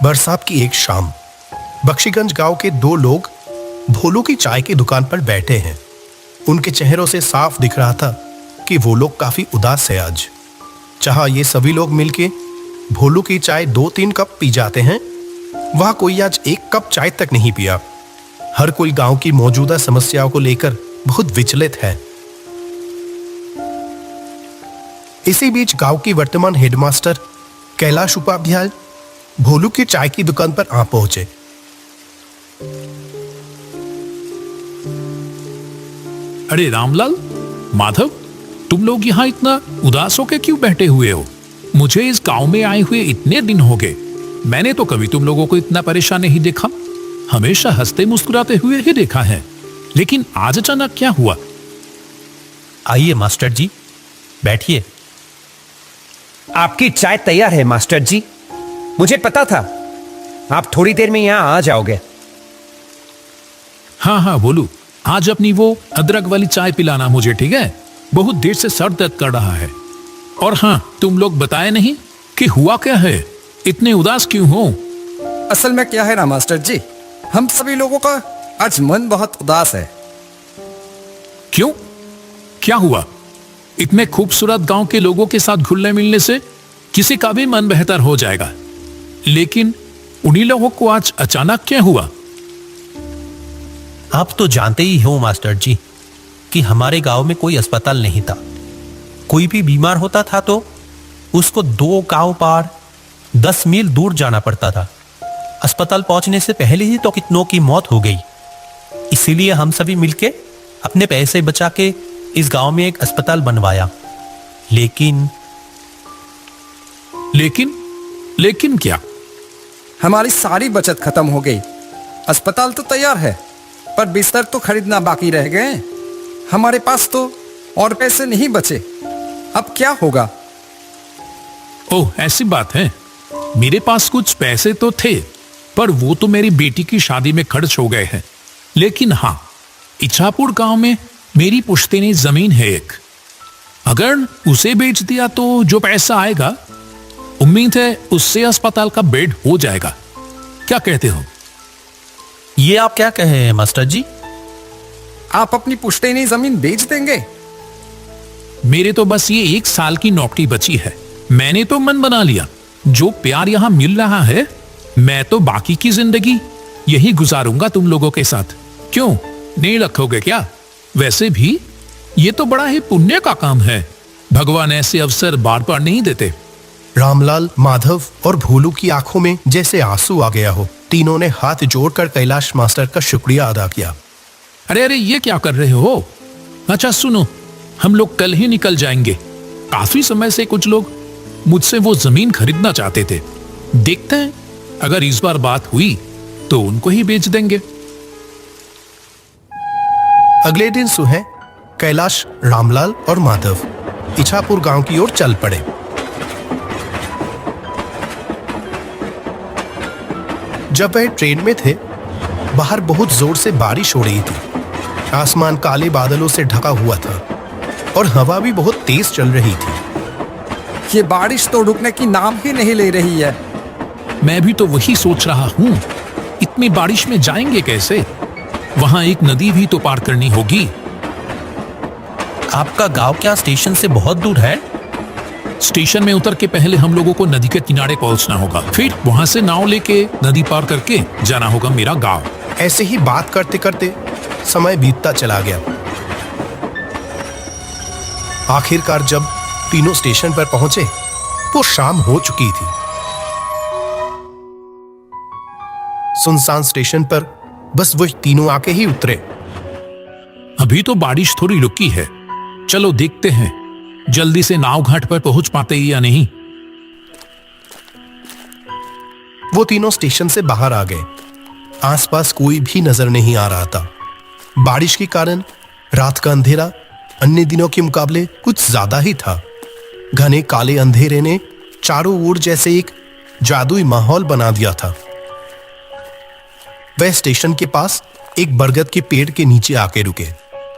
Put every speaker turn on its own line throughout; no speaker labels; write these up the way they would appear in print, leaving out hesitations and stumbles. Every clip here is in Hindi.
बरसात की एक शाम बख्शीगंज गांव के दो लोग भोलू की चाय की दुकान पर बैठे हैं। उनके चेहरों से साफ दिख रहा था कि वो लोग काफी उदास है आज। चाहे ये सभी लोग मिलके भोलू की चाय 2-3 कप पी जाते हैं, वहां कोई आज 1 कप चाय तक नहीं पिया। हर कोई गांव की मौजूदा समस्याओं को लेकर बहुत विचलित है। इसी बीच गांव की वर्तमान हेडमास्टर कैलाश उपाध्याय भोलू की चाय की दुकान पर आ पहुंचे।
अरे रामलाल, माधव, तुम लोग यहाँ इतना उदास होकर क्यों बैठे हुए हो? मुझे इस गांव में आए हुए इतने दिन हो गए, मैंने तो कभी तुम लोगों को इतना परेशान नहीं देखा। हमेशा हंसते मुस्कुराते हुए ही देखा है, लेकिन आज अचानक क्या हुआ?
आइए मास्टर जी, बैठिए।
आपकी चाय तैयार है मास्टर जी। मुझे पता था आप थोड़ी देर में यहाँ आ जाओगे।
हाँ हाँ बोलू, आज अपनी वो अदरक वाली चाय पिलाना मुझे, ठीक है? बहुत देर से सर दर्द कर रहा है। और हाँ, तुम लोग बताए नहीं कि हुआ क्या है, इतने उदास क्यों हो?
असल में क्या है ना मास्टर जी, हम सभी लोगों का आज मन बहुत उदास है।
क्यों? क्या हुआ? इतने खूबसूरत गांव के लोगों के साथ घुलने मिलने से किसी का भी मन बेहतर हो जाएगा, लेकिन उन्हीं लोगों को आज अचानक क्या हुआ?
आप तो जानते ही हो मास्टर जी कि हमारे गांव में कोई अस्पताल नहीं था। कोई भी बीमार होता था तो उसको 2 गांव पार 10 मील दूर जाना पड़ता था। अस्पताल पहुंचने से पहले ही तो कितनों की मौत हो गई। इसीलिए हम सभी मिलके अपने पैसे बचा के इस गांव में एक अस्पताल बनवाया।
लेकिन क्या?
हमारी सारी बचत खत्म हो गई। अस्पताल तो तैयार है, पर बिस्तर तो खरीदना बाकी रह गए। हमारे पास तो और पैसे नहीं बचे। अब क्या होगा?
ओह, ऐसी बात है। मेरे पास कुछ पैसे तो थे, पर वो तो मेरी बेटी की शादी में खर्च हो गए हैं। लेकिन हाँ, इच्छापुर गांव में मेरी पुश्तैनी जमीन है एक। अगर उसे बेच दिया तो जो पैसा आएगा, उम्मीद है उससे अस्पताल का बेड हो जाएगा। क्या कहते हो?
ये आप क्या कहे हैं मास्टर जी?
आप अपनी पुश्तैनी जमीन बेच देंगे?
मेरे तो बस ये 1 साल की नौकरी बची है। मैंने तो मन बना लिया, जो प्यार यहां मिल रहा है, मैं तो बाकी की जिंदगी यही गुजारूंगा तुम लोगों के साथ। क्यों, नहीं रखोगे क्या? वैसे भी ये तो बड़ा ही पुण्य का काम है। भगवान ऐसे अवसर बार बार नहीं देते।
रामलाल, माधव और भोलू की आंखों में जैसे आंसू आ गया हो। तीनों ने हाथ जोड़कर कैलाश मास्टर का शुक्रिया अदा किया।
अरे ये क्या कर रहे हो? अच्छा सुनो, हम लोग कल ही निकल जाएंगे। काफी समय से कुछ लोग मुझसे वो जमीन खरीदना चाहते थे। देखते हैं, अगर इस बार बात हुई तो उनको ही बेच देंगे।
अगले दिन सुबह कैलाश, रामलाल और माधव इच्छापुर गांव की ओर चल पड़े। जब वह ट्रेन में थे, बाहर बहुत जोर से बारिश हो रही थी। आसमान काले बादलों से ढका हुआ था और हवा भी बहुत तेज चल रही थी।
ये बारिश तो रुकने की नाम ही नहीं ले रही है।
मैं भी तो वही सोच रहा हूं, इतनी बारिश में जाएंगे कैसे? वहां एक नदी भी तो पार करनी होगी।
आपका गांव क्या स्टेशन से बहुत दूर है?
स्टेशन में उतर के पहले हम लोगों को नदी के किनारे पहुंचना होगा, फिर वहां से नाव लेके नदी पार करके जाना होगा मेरा गांव।
ऐसे ही बात करते करते समय बीतता चला गया। आखिरकार जब तीनों स्टेशन पर पहुंचे, वो शाम हो चुकी थी। सुनसान स्टेशन पर बस वो तीनों आके ही उतरे।
अभी तो बारिश थोड़ी रुकी है, चलो देखते हैं जल्दी से नाव घाट पर पहुंच पाते ही या नहीं।
वो तीनों स्टेशन से बाहर आ गए। आसपास कोई भी नजर नहीं आ रहा था। बारिश के कारण रात का अंधेरा अन्य दिनों के मुकाबले कुछ ज्यादा ही था। घने काले अंधेरे ने चारों ओर जैसे एक जादुई माहौल बना दिया था। वह स्टेशन के पास एक बरगद के पेड़ के नीचे आके रुके।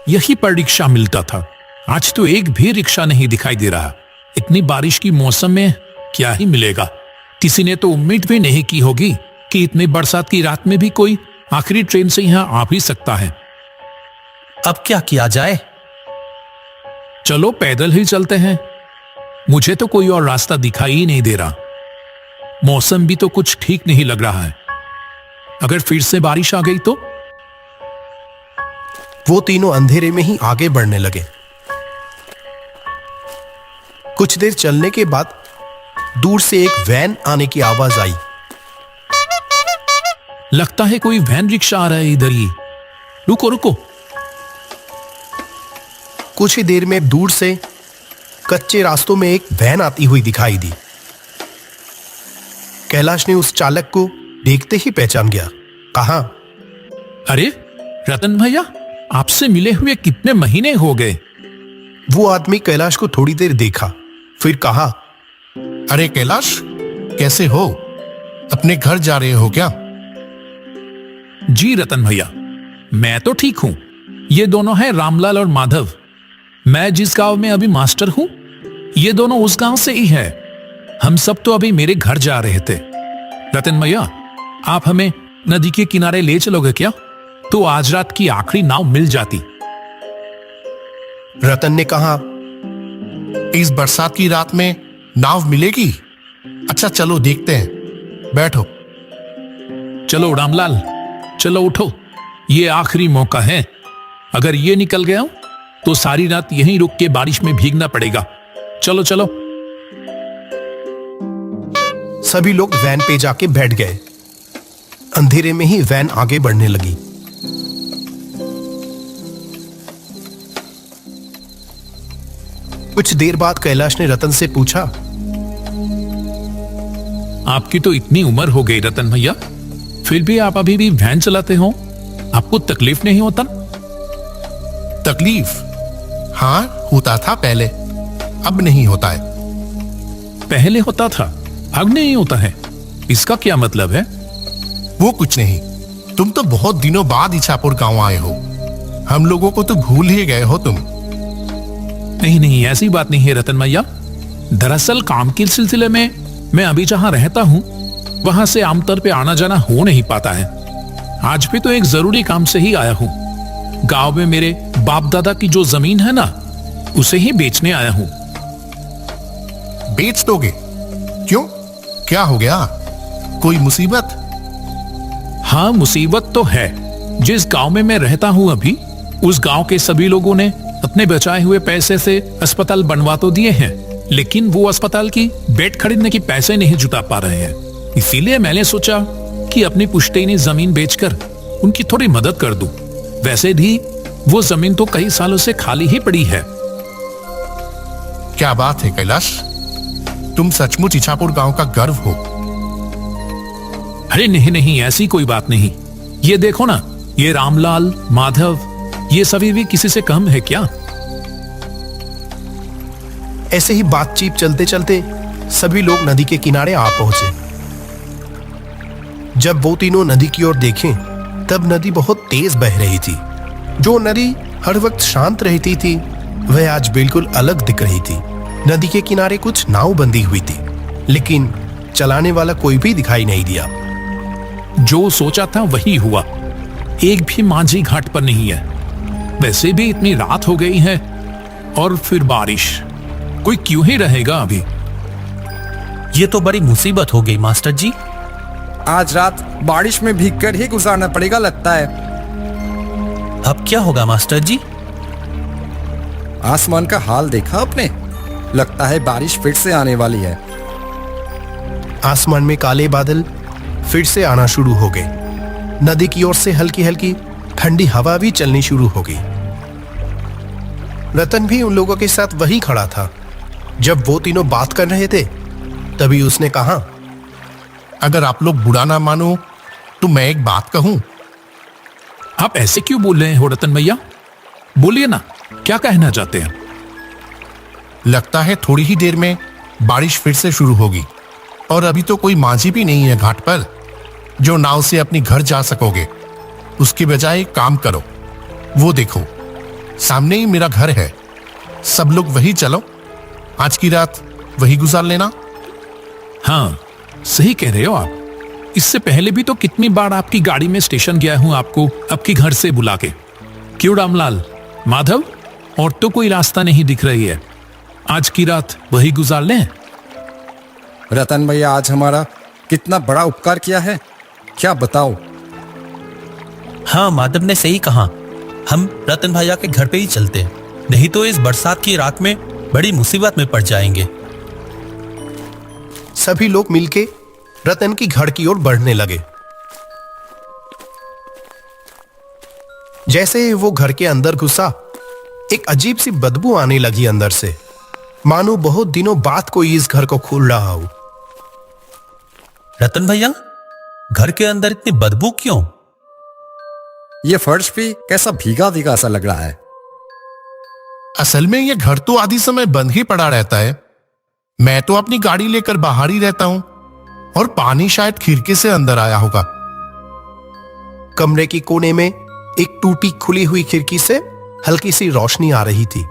यही पर रिक्शा मिलता था। आज तो एक भी रिक्शा नहीं दिखाई दे रहा। इतनी बारिश की मौसम में क्या ही मिलेगा। किसी ने तो उम्मीद भी नहीं की होगी कि इतनी बरसात की रात में भी कोई आखिरी ट्रेन से यहां आ भी सकता है।
अब क्या किया जाए?
चलो पैदल ही चलते हैं। मुझे तो कोई और रास्ता दिखाई ही नहीं दे रहा। मौसम भी तो कुछ ठीक नहीं लग रहा है। अगर फिर से बारिश आ गई तो?
वो तीनों अंधेरे में ही आगे बढ़ने लगे। कुछ देर चलने के बाद दूर से एक वैन आने की आवाज आई।
लगता है कोई वैन रिक्शा आ रहा है इधर ही। रुको रुको।
कुछ ही देर में दूर से कच्चे रास्तों में एक वैन आती हुई दिखाई दी। कैलाश ने उस चालक को देखते ही पहचान गया। कहा,
अरे रतन भैया, आपसे मिले हुए कितने महीने हो गए।
वो आदमी कैलाश को थोड़ी देर देखा, फिर कहा,
अरे कैलाश, कैसे हो? अपने घर जा रहे हो क्या?
जी रतन भैया, मैं तो ठीक हूं। ये दोनों हैं रामलाल और माधव। मैं जिस गांव में अभी मास्टर हूं, ये दोनों उस गांव से ही है। हम सब तो अभी मेरे घर जा रहे थे। रतन भैया, आप हमें नदी के किनारे ले चलोगे क्या? तो आज रात की आखिरी नाव मिल जाती।
रतन ने कहा,
इस बरसात की रात में नाव मिलेगी? अच्छा चलो देखते हैं, बैठो।
चलो रामलाल, चलो उठो। ये आखिरी मौका है। अगर ये निकल गया तो सारी रात यहीं रुक के बारिश में भीगना पड़ेगा। चलो चलो।
सभी लोग वैन पे जाके बैठ गए। अंधेरे में ही वैन आगे बढ़ने लगी। कुछ देर बाद कैलाश ने रतन से पूछा,
आपकी तो इतनी उम्र हो गई रतन भैया, फिर भी आप अभी भी वैन चलाते हो? आपको तकलीफ नहीं होता?
तकलीफ? हाँ, होता था पहले, अब नहीं होता है।
पहले होता था, अब नहीं होता है। इसका क्या मतलब है?
वो कुछ नहीं। तुम तो बहुत दिनों बाद इछापुर गांव आए हो। हम लोगों को तो भूल ही गए हो तुम।
नहीं नहीं, ऐसी बात नहीं है रतन भैया। दरअसल काम के सिलसिले में मैं अभी जहां रहता हूं, वहां से आमतौर पे आना जाना हो नहीं पाता है। आज भी तो एक जरूरी काम से ही आया हूं। गांव में मेरे बाप दादा की जो जमीन है ना, उसे ही बेचने आया हूं।
बेच दोगे? क्यों, क्या हो गया? कोई मुसीबत?
हाँ, मुसीबत तो है। जिस गांव में मैं रहता हूं अभी, उस गांव के सभी लोगों ने अपने बचाए हुए पैसे से अस्पताल बनवा तो दिए हैं, लेकिन वो अस्पताल की बेड खरीदने की पैसे नहीं जुटा पा रहे हैं। इसीलिए मैंने सोचा कि अपनी पुश्तैनी जमीन बेचकर उनकी थोड़ी मदद कर दूं। वैसे भी वो जमीन तो कई सालों से खाली ही पड़ी है।
क्या बात है कैलाश, तुम सचमुच इछापुर गांव का गर्व हो।
अरे नहीं नहीं, ऐसी कोई बात नहीं। ये देखो ना, ये रामलाल, माधव, ये सभी भी किसी से कम है क्या?
ऐसे ही बातचीत चलते चलते सभी लोग नदी के किनारे आ पहुंचे। जब वो तीनों नदी की ओर देखें, तब नदी बहुत तेज बह रही थी। जो नदी हर वक्त शांत रहती थी, वह आज बिल्कुल अलग दिख रही थी। नदी के किनारे कुछ नाव बंधी हुई थी, लेकिन चलाने वाला कोई भी दिखाई नहीं दिया।
जो सोचा था वही हुआ। एक भी मांझी घाट पर नहीं है। वैसे भी इतनी रात हो गई है, और फिर बारिश। कोई क्यों ही रहेगा अभी?
ये तो बड़ी मुसीबत हो गई मास्टर जी।
आज रात बारिश में भीगकर ही गुजारना पड़ेगा लगता है।
अब क्या होगा मास्टर जी?
आसमान का हाल देखा आपने? लगता है बारिश फिर से आने वाली है।
आसमान में काले बादल फिर से आना शुरू हो गए। नदी की ओर से हल्की हल्की ठंडी हवा भी चलनी शुरू हो गई। रतन भी उन लोगों के साथ वही खड़ा था। जब वो तीनों बात कर रहे थे, तभी उसने कहा,
अगर आप लोग बुरा ना मानो तो मैं एक बात कहूं।
आप ऐसे क्यों बोल रहे हो रतन भैया? बोलिए ना, क्या कहना चाहते हैं?
लगता है थोड़ी ही देर में बारिश फिर से शुरू होगी, और अभी तो कोई मांझी भी नहीं है घाट पर जो नाव से अपने घर जा सकोगे। उसके बजाय एक काम करो, वो देखो सामने ही मेरा घर है। सब लोग वही चलो, आज की रात वही गुजार लेना।
हाँ, सही कह रहे हो आप। इससे पहले भी तो कितनी बार आपकी गाड़ी में स्टेशन गया हूं आपको आपके घर से बुला के। क्यों रामलाल, माधव, और तो कोई रास्ता नहीं दिख रही है। आज की रात वही गुजार लें।
रतन भैया आज हमारा कितना बड़ा उपकार किया है, क्या बताओ।
हाँ, माधव ने सही कहा। हम रतन भैया के घर पे ही चलते हैं, नहीं तो इस बरसात की रात में बड़ी मुसीबत में पड़ जाएंगे।
सभी लोग मिलके रतन की घर की ओर बढ़ने लगे। जैसे ही वो घर के अंदर घुसा, एक अजीब सी बदबू आने लगी अंदर से, मानो बहुत दिनों बाद कोई इस घर को खोल रहा हो।
रतन भैया, घर के अंदर इतनी बदबू क्यों?
ये फर्श भी कैसा भीगा भीगा सा लग रहा है।
असल में यह घर तो आधी समय बंद ही पड़ा रहता है। मैं तो अपनी गाड़ी लेकर बाहर ही रहता हूं और पानी शायद खिड़की से अंदर आया होगा।
कमरे की कोने में एक टूटी खुली हुई खिड़की से हल्की सी रोशनी आ रही थी।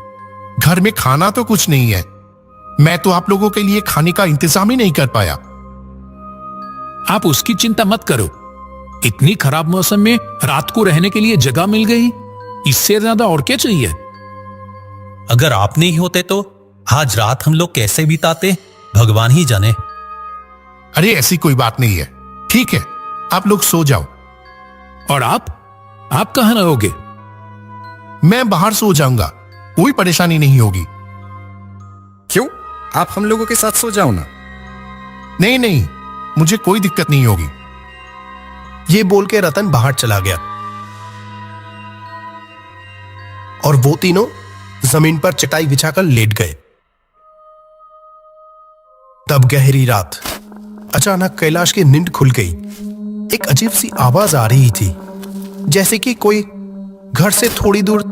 घर में खाना तो कुछ नहीं है। मैं तो आप लोगों के लिए खाने का इंतजाम ही नहीं कर पाया।
आप उसकी चिंता मत करो। इतनी खराब मौसम में रात को रहने के लिए जगह मिल गई, इससे ज्यादा और क्या चाहिए।
अगर आप नहीं होते तो आज रात हम लोग कैसे बिताते, भगवान ही जाने।
अरे ऐसी कोई बात नहीं है। ठीक है, आप लोग सो जाओ।
और आप कहां रहोगे?
मैं बाहर सो जाऊंगा, कोई परेशानी नहीं होगी।
क्यों, आप हम लोगों के साथ सो जाओ ना।
नहीं नहीं, मुझे कोई दिक्कत नहीं होगी।
ये बोल के रतन बाहर चला गया और वो तीनों जमीन पर चटाई बिछाकर लेट गए। तब गहरी रात, अचानक कैलाश की नींद खुल गई। एक अजीब सी आवाज आ रही थी, जैसे कि कोई घर से थोड़ी दूर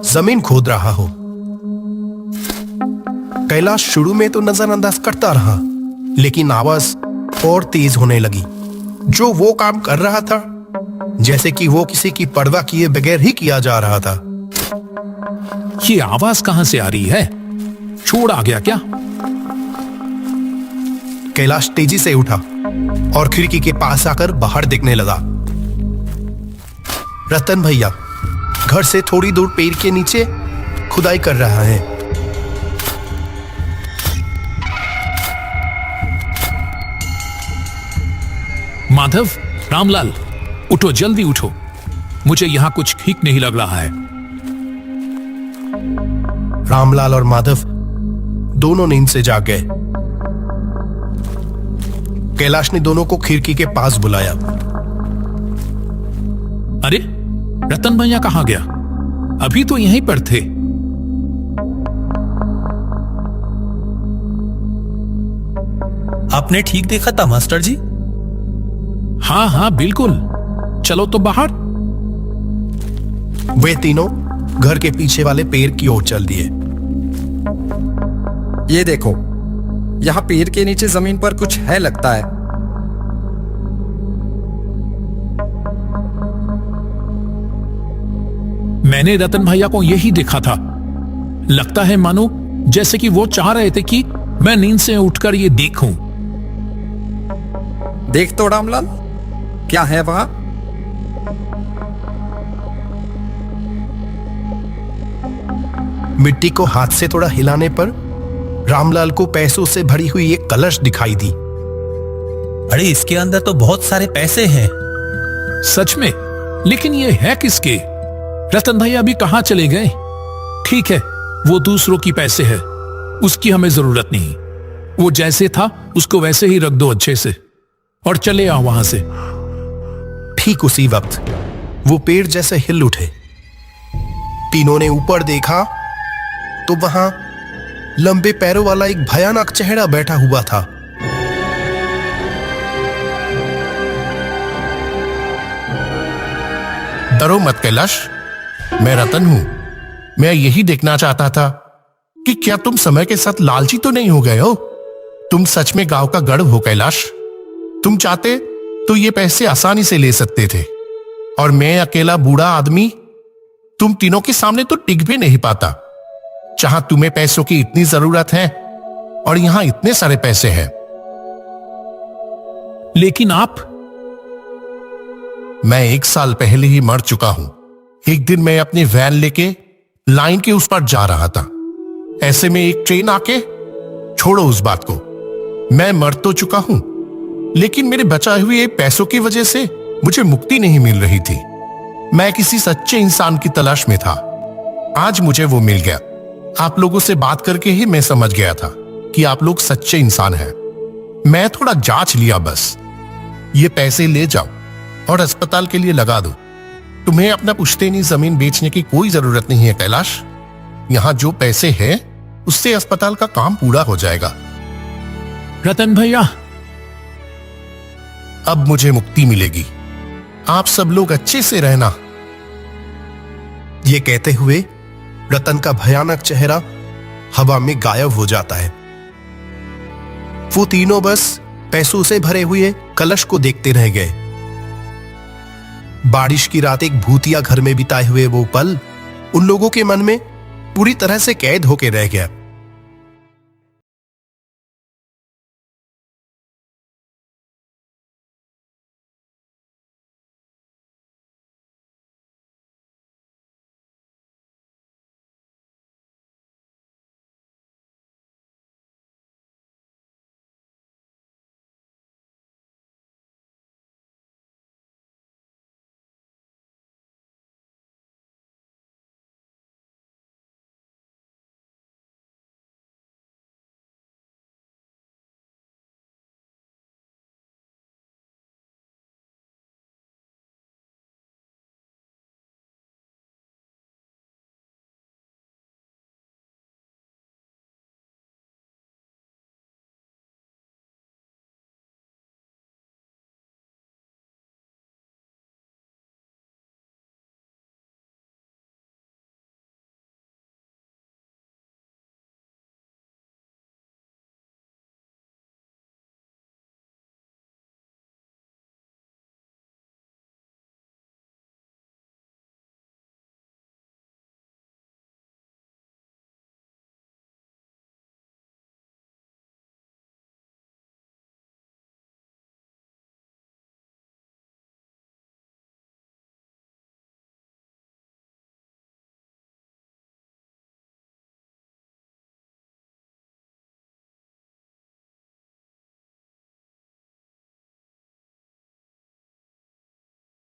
जमीन खोद रहा हो। कैलाश शुरू में तो नजरअंदाज करता रहा, लेकिन आवाज और तेज होने लगी। जो वो काम कर रहा था, जैसे कि वो किसी की परवाह किए बगैर ही किया जा रहा था।
ये आवाज कहां से आ रही है? छोड़ आ गया क्या?
कैलाश तेजी से उठा और खिड़की के पास आकर बाहर देखने लगा। रतन भैया घर से थोड़ी दूर पेड़ के नीचे खुदाई कर रहा है।
माधव, रामलाल, उठो, जल्दी उठो। मुझे यहां कुछ ठीक नहीं लग रहा है।
रामलाल और माधव दोनों नींद से जाग गए। कैलाश ने दोनों को खिड़की के पास बुलाया।
अरे, रतन भैया कहां गया? अभी तो यहीं पर थे।
आपने ठीक देखा था मास्टर जी?
हाँ हाँ बिल्कुल। चलो तो बाहर।
वे तीनों घर के पीछे वाले पेड़ की ओर चल दिए।
ये देखो, यहाँ पेड़ के नीचे जमीन पर कुछ है लगता है।
मैंने रतन भैया को यही देखा था। लगता है मानो जैसे कि वो चाह रहे थे कि मैं नींद से उठकर ये देखूं।
देख तो रामलाल, क्या है वहां?
मिट्टी को हाथ से थोड़ा हिलाने पर रामलाल को पैसों से भरी हुई एक कलश दिखाई दी।
अरे, इसके अंदर तो बहुत सारे पैसे हैं।
सच में? लेकिन ये है किसके? रतन भैया अभी कहां चले गए? ठीक है, वो दूसरों की पैसे है, उसकी हमें जरूरत नहीं। वो जैसे था उसको वैसे ही रख दो अच्छे से और चले आओ वहां से।
ठीक उसी वक्त वो पेड़ जैसे हिल उठे। तीनों ने ऊपर देखा तो वहां लंबे पैरों वाला एक भयानक चेहरा बैठा हुआ था।
डरो मत कैलाश, मैं रतन हूं। मैं यही देखना चाहता था कि क्या तुम समय के साथ लालची तो नहीं हो गए हो। तुम सच में गांव का गढ़ हो कैलाश। तुम चाहते तो ये पैसे आसानी से ले सकते थे, और मैं अकेला बूढ़ा आदमी तुम तीनों के सामने तो टिक भी नहीं पाता। जहां तुम्हें पैसों की इतनी जरूरत है और यहां इतने सारे पैसे हैं।
लेकिन आप?
मैं 1 साल पहले ही मर चुका हूं। एक दिन मैं अपनी वैन लेके लाइन के उस पार जा रहा था। ऐसे में एक ट्रेन आके, छोड़ो उस बात को, मैं मर तो चुका हूं, लेकिन मेरे बचाए हुए पैसों की वजह से मुझे मुक्ति नहीं मिल रही थी। मैं किसी सच्चे इंसान की तलाश में था। आज मुझे वो मिल गया। आप लोगों से बात करके ही मैं समझ गया था कि आप लोग सच्चे इंसान हैं। मैं थोड़ा जांच लिया बस। ये पैसे ले जाओ और अस्पताल के लिए लगा दो। तुम्हें अपना पुश्तैनी जमीन बेचने की कोई जरूरत नहीं है कैलाश। यहां जो पैसे हैं उससे अस्पताल का काम पूरा हो जाएगा।
रतन भैया,
अब मुझे मुक्ति मिलेगी। आप सब लोग अच्छे से रहना।
ये कहते हुए रतन का भयानक चेहरा हवा में गायब हो जाता है। वो तीनों बस पैसों से भरे हुए कलश को देखते रह गए। बारिश की रात एक भूतिया घर में बिताए हुए वो पल उन लोगों के मन में पूरी तरह से कैद होके रह गया।